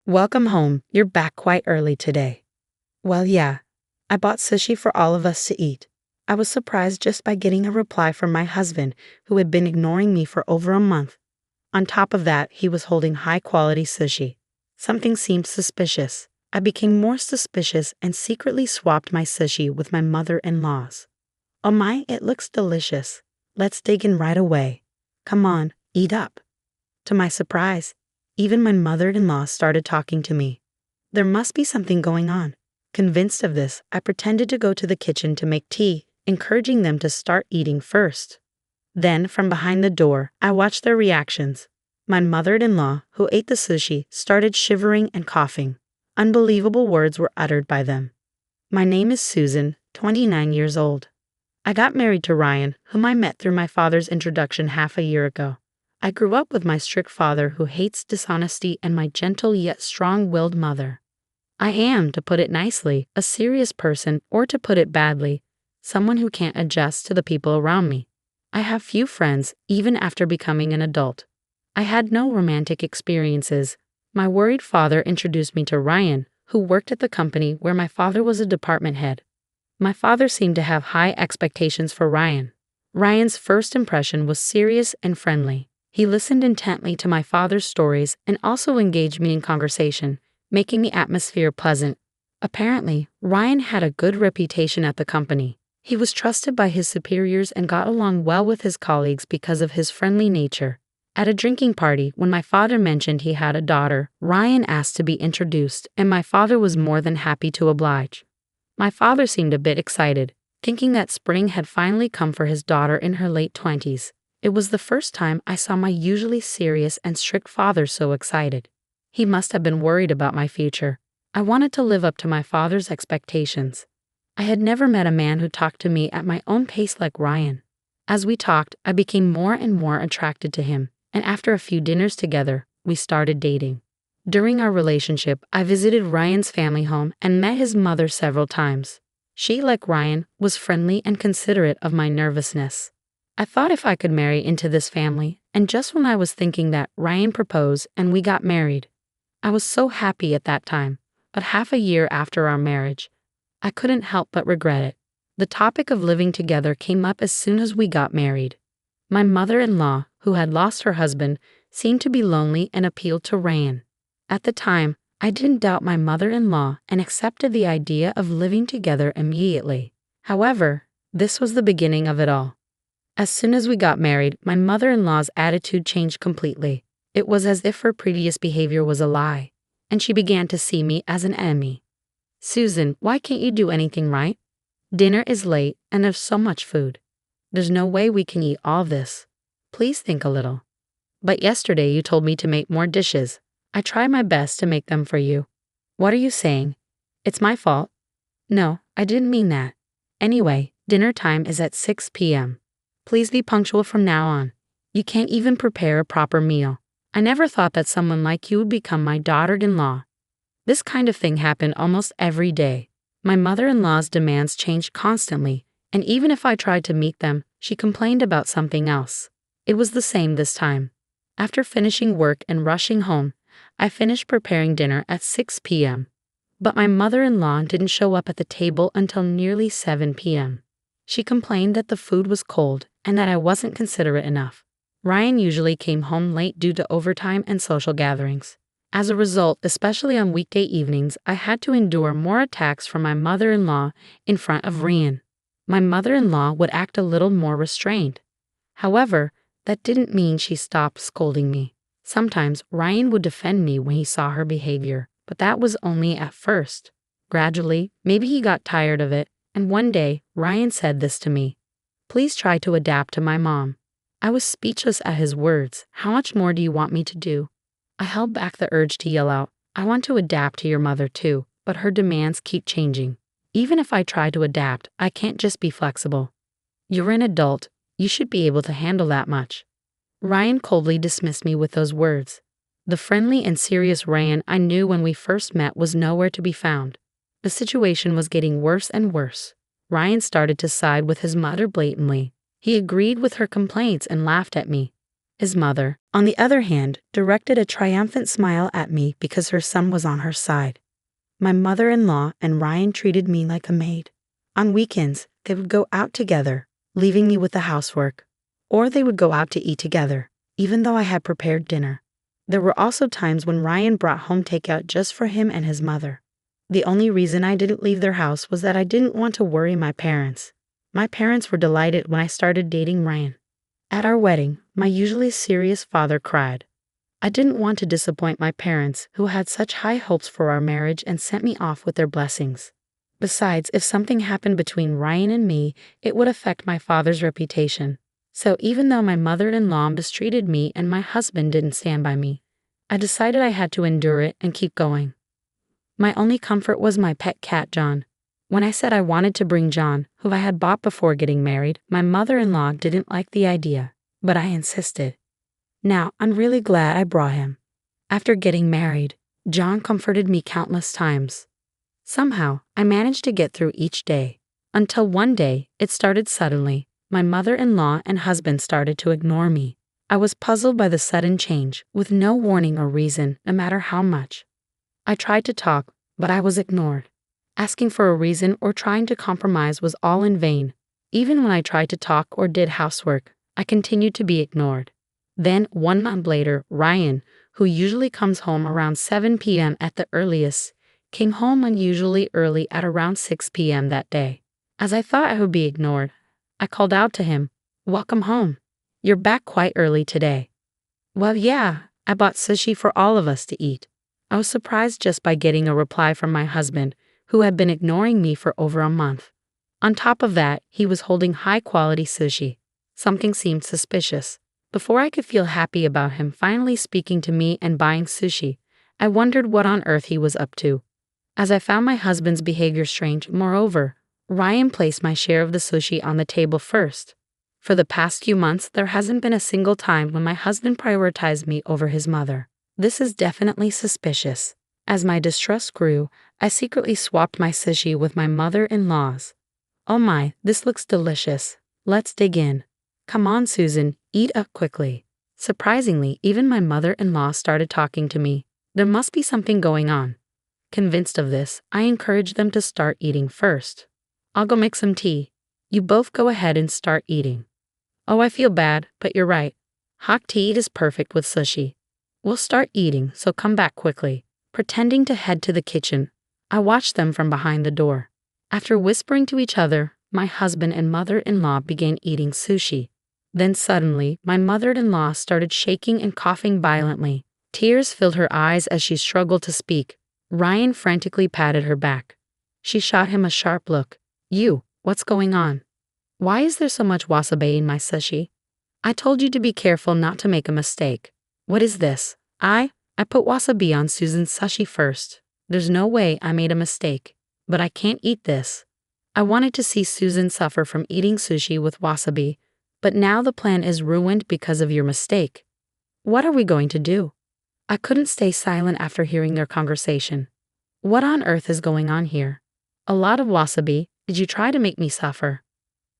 Welcome home. You're back quite early today. Well, yeah, I bought sushi for all of us to eat. I was surprised just by getting a reply from my husband, who had been ignoring me for over a month. On top of that, he was holding high-quality sushi. Something seemed suspicious. I became more suspicious and secretly swapped my sushi with my mother-in-law's. Oh my, it looks delicious. Let's dig in right away. Come on, eat up. To my surprise, even my mother-in-law started talking to me. There must be something going on. Convinced of this, I pretended to go to the kitchen to make tea, encouraging them to start eating first. Then, from behind the door, I watched their reactions. My mother-in-law, who ate the sushi, started shivering and coughing. Unbelievable words were uttered by them. My name is Susan, 29 years old. I got married to Ryan, whom I met through my father's introduction half a year ago. I grew up with my strict father who hates dishonesty and my gentle yet strong-willed mother. I am, to put it nicely, a serious person, or to put it badly, someone who can't adjust to the people around me. I have few friends, even after becoming an adult. I had no romantic experiences. My worried father introduced me to Ryan, who worked at the company where my father was a department head. My father seemed to have high expectations for Ryan. Ryan's first impression was serious and friendly. He listened intently to my father's stories and also engaged me in conversation, making the atmosphere pleasant. Apparently, Ryan had a good reputation at the company. He was trusted by his superiors and got along well with his colleagues because of his friendly nature. At a drinking party, when my father mentioned he had a daughter, Ryan asked to be introduced, and my father was more than happy to oblige. My father seemed a bit excited, thinking that spring had finally come for his daughter in her late 20s. It was the first time I saw my usually serious and strict father so excited. He must have been worried about my future. I wanted to live up to my father's expectations. I had never met a man who talked to me at my own pace like Ryan. As we talked, I became more and more attracted to him, and after a few dinners together, we started dating. During our relationship, I visited Ryan's family home and met his mother several times. She, like Ryan, was friendly and considerate of my nervousness. I thought if I could marry into this family, and just when I was thinking that, Ryan proposed and we got married. I was so happy at that time, but half a year after our marriage, I couldn't help but regret it. The topic of living together came up as soon as we got married. My mother-in-law, who had lost her husband, seemed to be lonely and appealed to Ryan. At the time, I didn't doubt my mother-in-law and accepted the idea of living together immediately. However, this was the beginning of it all. As soon as we got married, my mother-in-law's attitude changed completely. It was as if her previous behavior was a lie, and she began to see me as an enemy. "Susan, why can't you do anything right? Dinner is late and there's so much food. There's no way we can eat all this. Please think a little. But yesterday you told me to make more dishes. I try my best to make them for you. What are you saying? It's my fault?" "No, I didn't mean that. Anyway, dinner time is at 6 p.m. Please be punctual from now on. You can't even prepare a proper meal. I never thought that someone like you would become my daughter-in-law." This kind of thing happened almost every day. My mother-in-law's demands changed constantly, and even if I tried to meet them, she complained about something else. It was the same this time. After finishing work and rushing home, I finished preparing dinner at 6 p.m. But my mother-in-law didn't show up at the table until nearly 7 p.m. She complained that the food was cold and that I wasn't considerate enough. Ryan usually came home late due to overtime and social gatherings. As a result, especially on weekday evenings, I had to endure more attacks from my mother-in-law in front of Ryan. My mother-in-law would act a little more restrained. However, that didn't mean she stopped scolding me. Sometimes Ryan would defend me when he saw her behavior, but that was only at first. Gradually, maybe he got tired of it, and one day, Ryan said this to me: "Please try to adapt to my mom." I was speechless at his words. How much more do you want me to do? I held back the urge to yell out, "I want to adapt to your mother too," but her demands keep changing. Even if I try to adapt, I can't just be flexible. "You're an adult. You should be able to handle that much." Ryan coldly dismissed me with those words. The friendly and serious Ryan I knew when we first met was nowhere to be found. The situation was getting worse and worse. Ryan started to side with his mother blatantly. He agreed with her complaints and laughed at me. His mother, on the other hand, directed a triumphant smile at me because her son was on her side. My mother-in-law and Ryan treated me like a maid. On weekends, they would go out together, leaving me with the housework. Or they would go out to eat together, even though I had prepared dinner. There were also times when Ryan brought home takeout just for him and his mother. The only reason I didn't leave their house was that I didn't want to worry my parents. My parents were delighted when I started dating Ryan. At our wedding, my usually serious father cried. I didn't want to disappoint my parents, who had such high hopes for our marriage and sent me off with their blessings. Besides, if something happened between Ryan and me, it would affect my father's reputation. So even though my mother-in-law mistreated me and my husband didn't stand by me, I decided I had to endure it and keep going. My only comfort was my pet cat, John. When I said I wanted to bring John, who I had bought before getting married, my mother-in-law didn't like the idea, but I insisted. Now, I'm really glad I brought him. After getting married, John comforted me countless times. Somehow, I managed to get through each day, until one day, it started suddenly. My mother-in-law and husband started to ignore me. I was puzzled by the sudden change, with no warning or reason, no matter how much. I tried to talk, but I was ignored. Asking for a reason or trying to compromise was all in vain. Even when I tried to talk or did housework, I continued to be ignored. Then, 1 month later, Ryan, who usually comes home around 7 p.m. at the earliest, came home unusually early at around 6 p.m. that day. As I thought I would be ignored, I called out to him, "Welcome home. You're back quite early today." "Well, yeah, I bought sushi for all of us to eat." I was surprised just by getting a reply from my husband, who had been ignoring me for over a month. On top of that, he was holding high-quality sushi. Something seemed suspicious. Before I could feel happy about him finally speaking to me and buying sushi, I wondered what on earth he was up to. As I found my husband's behavior strange, moreover, Ryan placed my share of the sushi on the table first. For the past few months, there hasn't been a single time when my husband prioritized me over his mother. This is definitely suspicious. As my distrust grew, I secretly swapped my sushi with my mother-in-law's. "Oh my, this looks delicious. Let's dig in. Come on, Susan, eat up quickly." Surprisingly, even my mother-in-law started talking to me. There must be something going on. Convinced of this, I encouraged them to start eating first. "I'll go make some tea. You both go ahead and start eating." "Oh, I feel bad, but you're right. Hot tea is perfect with sushi. We'll start eating, so come back quickly." Pretending to head to the kitchen, I watched them from behind the door. After whispering to each other, my husband and mother-in-law began eating sushi. Then suddenly, my mother-in-law started shaking and coughing violently. Tears filled her eyes as she struggled to speak. Ryan frantically patted her back. She shot him a sharp look. "You, what's going on? Why is there so much wasabi in my sushi? I told you to be careful not to make a mistake. What is this?" I put wasabi on Susan's sushi first. There's no way I made a mistake, but I can't eat this. I wanted to see Susan suffer from eating sushi with wasabi, but now the plan is ruined because of your mistake. What are we going to do? I couldn't stay silent after hearing their conversation. What on earth is going on here? A lot of wasabi. Did you try to make me suffer?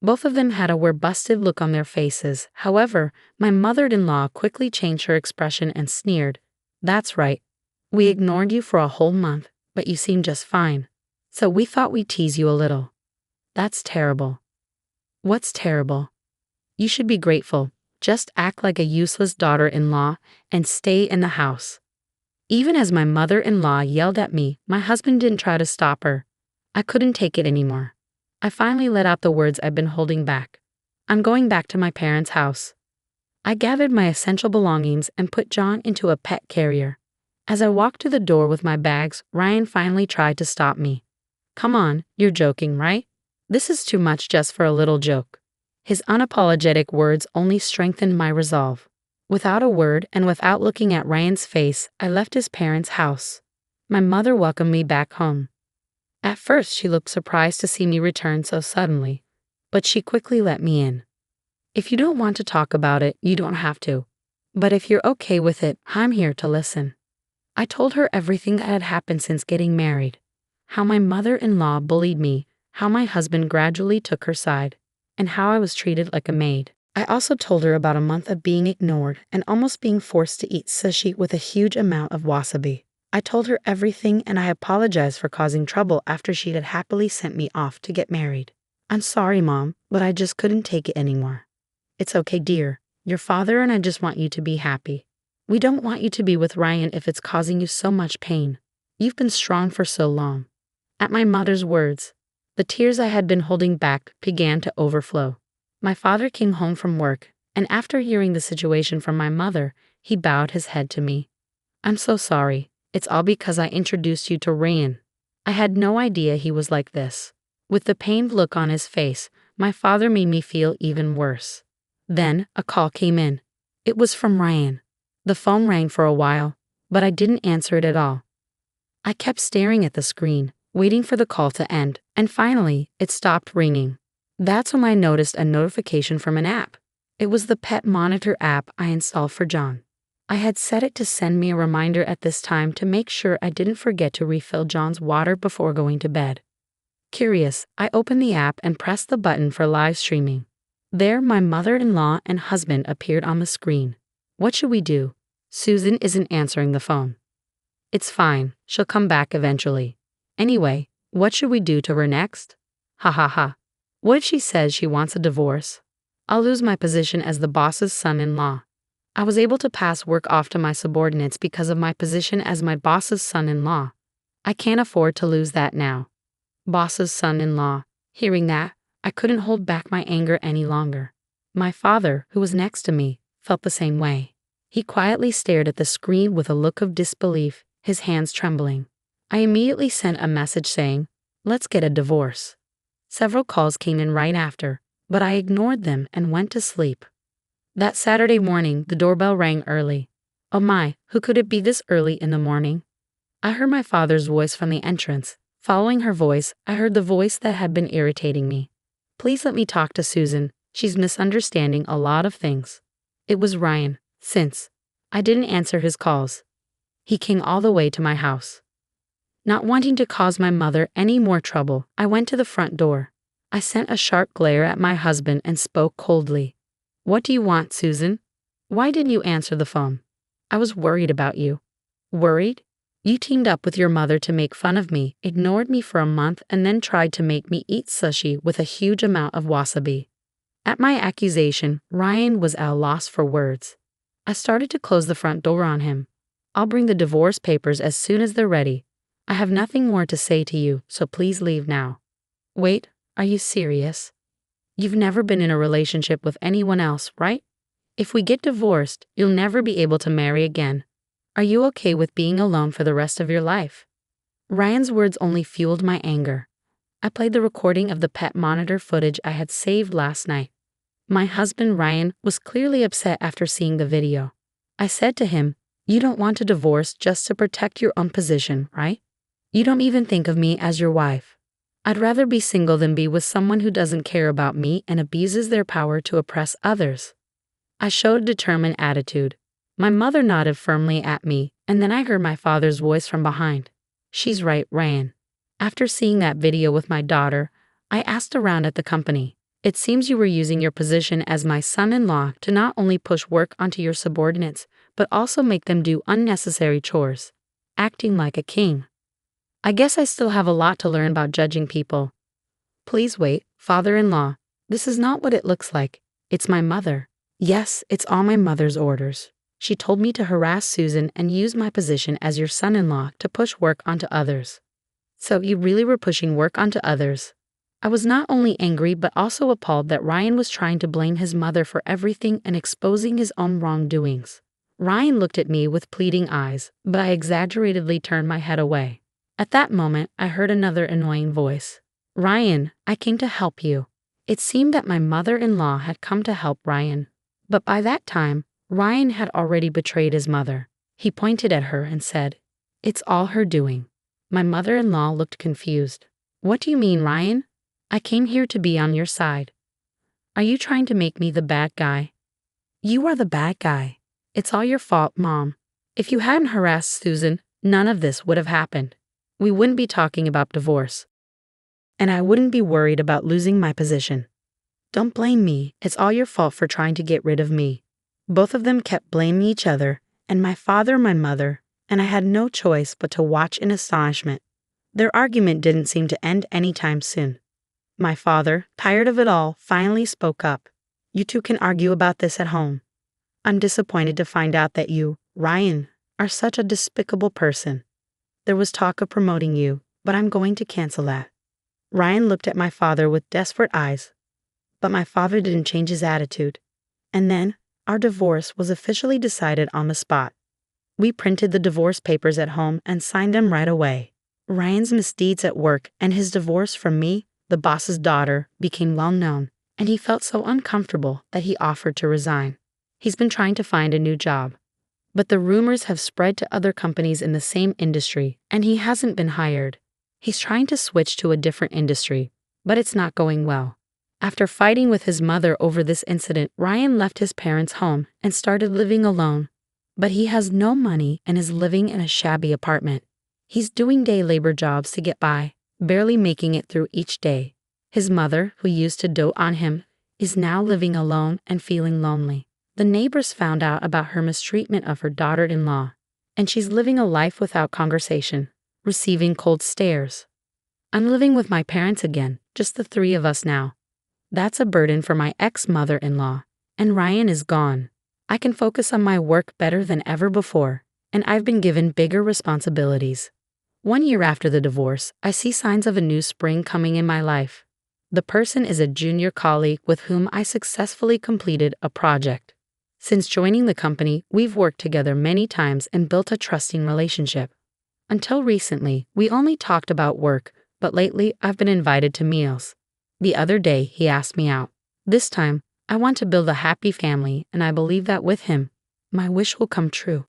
Both of them had a we're-busted look on their faces. However, my mother-in-law quickly changed her expression and sneered. "That's right. We ignored you for a whole month, but you seem just fine. So we thought we'd tease you a little." "That's terrible." "What's terrible? You should be grateful. Just act like a useless daughter-in-law and stay in the house." Even as my mother-in-law yelled at me, my husband didn't try to stop her. I couldn't take it anymore. I finally let out the words I'd been holding back. "I'm going back to my parents' house." I gathered my essential belongings and put John into a pet carrier. As I walked to the door with my bags, Ryan finally tried to stop me. "Come on, you're joking, right? This is too much just for a little joke." His unapologetic words only strengthened my resolve. Without a word and without looking at Ryan's face, I left his parents' house. My mother welcomed me back home. At first, she looked surprised to see me return so suddenly, but she quickly let me in. "If you don't want to talk about it, you don't have to. But if you're okay with it, I'm here to listen." I told her everything that had happened since getting married. How my mother-in-law bullied me, how my husband gradually took her side, and how I was treated like a maid. I also told her about a month of being ignored and almost being forced to eat sushi with a huge amount of wasabi. I told her everything and I apologized for causing trouble after she had happily sent me off to get married. I'm sorry, Mom, but I just couldn't take it anymore. It's okay, dear. Your father and I just want you to be happy. We don't want you to be with Ryan if it's causing you so much pain. You've been strong for so long. At my mother's words, the tears I had been holding back began to overflow. My father came home from work, and after hearing the situation from my mother, he bowed his head to me. I'm so sorry. It's all because I introduced you to Ryan. I had no idea he was like this. With the pained look on his face, my father made me feel even worse. Then, a call came in. It was from Ryan. The phone rang for a while, but I didn't answer it at all. I kept staring at the screen, waiting for the call to end, and finally, it stopped ringing. That's when I noticed a notification from an app. It was the pet monitor app I installed for John. I had set it to send me a reminder at this time to make sure I didn't forget to refill John's water before going to bed. Curious, I opened the app and pressed the button for live streaming. There, my mother-in-law and husband appeared on the screen. What should we do? Susan isn't answering the phone. It's fine, she'll come back eventually. Anyway, what should we do to her next? Ha ha ha. What if she says she wants a divorce? I'll lose my position as the boss's son-in-law. I was able to pass work off to my subordinates because of my position as my boss's son-in-law. I can't afford to lose that now. Boss's son-in-law. Hearing that, I couldn't hold back my anger any longer. My father, who was next to me, felt the same way. He quietly stared at the screen with a look of disbelief, his hands trembling. I immediately sent a message saying, "Let's get a divorce." Several calls came in right after, but I ignored them and went to sleep. That Saturday morning, the doorbell rang early. Oh my, who could it be this early in the morning? I heard my father's voice from the entrance. Following her voice, I heard the voice that had been irritating me. Please let me talk to Susan. She's misunderstanding a lot of things. It was Ryan, since I didn't answer his calls. He came all the way to my house. Not wanting to cause my mother any more trouble, I went to the front door. I sent a sharp glare at my husband and spoke coldly. What do you want, Susan? Why didn't you answer the phone? I was worried about you. Worried? You teamed up with your mother to make fun of me, ignored me for a month, and then tried to make me eat sushi with a huge amount of wasabi. At my accusation, Ryan was at a loss for words. I started to close the front door on him. I'll bring the divorce papers as soon as they're ready. I have nothing more to say to you, so please leave now. Wait, are you serious? You've never been in a relationship with anyone else, right? If we get divorced, you'll never be able to marry again. Are you okay with being alone for the rest of your life? Ryan's words only fueled my anger. I played the recording of the pet monitor footage I had saved last night. My husband Ryan was clearly upset after seeing the video. I said to him, "You don't want a divorce just to protect your own position, right? You don't even think of me as your wife. I'd rather be single than be with someone who doesn't care about me and abuses their power to oppress others." I showed a determined attitude. My mother nodded firmly at me, and then I heard my father's voice from behind. "She's right, Ryan. After seeing that video with my daughter, I asked around at the company. It seems you were using your position as my son-in-law to not only push work onto your subordinates, but also make them do unnecessary chores, acting like a king. I guess I still have a lot to learn about judging people." "Please wait, father-in-law. This is not what it looks like. It's my mother. Yes, it's all my mother's orders. She told me to harass Susan and use my position as your son-in-law to push work onto others." "So you really were pushing work onto others?" I was not only angry but also appalled that Ryan was trying to blame his mother for everything and exposing his own wrongdoings. Ryan looked at me with pleading eyes, but I exaggeratedly turned my head away. At that moment, I heard another annoying voice. "Ryan, I came to help you." It seemed that my mother-in-law had come to help Ryan. But by that time, Ryan had already betrayed his mother. He pointed at her and said, "It's all her doing." My mother-in-law looked confused. "What do you mean, Ryan? I came here to be on your side. Are you trying to make me the bad guy?" "You are the bad guy. It's all your fault, Mom. If you hadn't harassed Susan, none of this would have happened. We wouldn't be talking about divorce. And I wouldn't be worried about losing my position. Don't blame me. It's all your fault for trying to get rid of me. Both of them kept blaming each other, and my father, my mother, and I had no choice but to watch in astonishment. Their argument didn't seem to end anytime soon. My father, tired of it all, finally spoke up. You two can argue about this at home. I'm disappointed to find out that you, Ryan, are such a despicable person. There was talk of promoting you, but I'm going to cancel that. Ryan looked at my father with desperate eyes, but my father didn't change his attitude. And then, our divorce was officially decided on the spot. We printed the divorce papers at home and signed them right away. Ryan's misdeeds at work and his divorce from me, the boss's daughter, became well known, and he felt so uncomfortable that he offered to resign. He's been trying to find a new job, but the rumors have spread to other companies in the same industry, and he hasn't been hired. He's trying to switch to a different industry, but it's not going well. After fighting with his mother over this incident, Ryan left his parents' home and started living alone. But he has no money and is living in a shabby apartment. He's doing day labor jobs to get by, barely making it through each day. His mother, who used to dote on him, is now living alone and feeling lonely. The neighbors found out about her mistreatment of her daughter-in-law, and she's living a life without conversation, receiving cold stares. I'm living with my parents again, just the three of us now. That's a burden for my ex-mother-in-law, and Ryan is gone. I can focus on my work better than ever before, and I've been given bigger responsibilities. 1 year after the divorce, I see signs of a new spring coming in my life. The person is a junior colleague with whom I successfully completed a project. Since joining the company, we've worked together many times and built a trusting relationship. Until recently, we only talked about work, but lately I've been invited to meals. The other day, he asked me out. This time, I want to build a happy family, and I believe that with him, my wish will come true.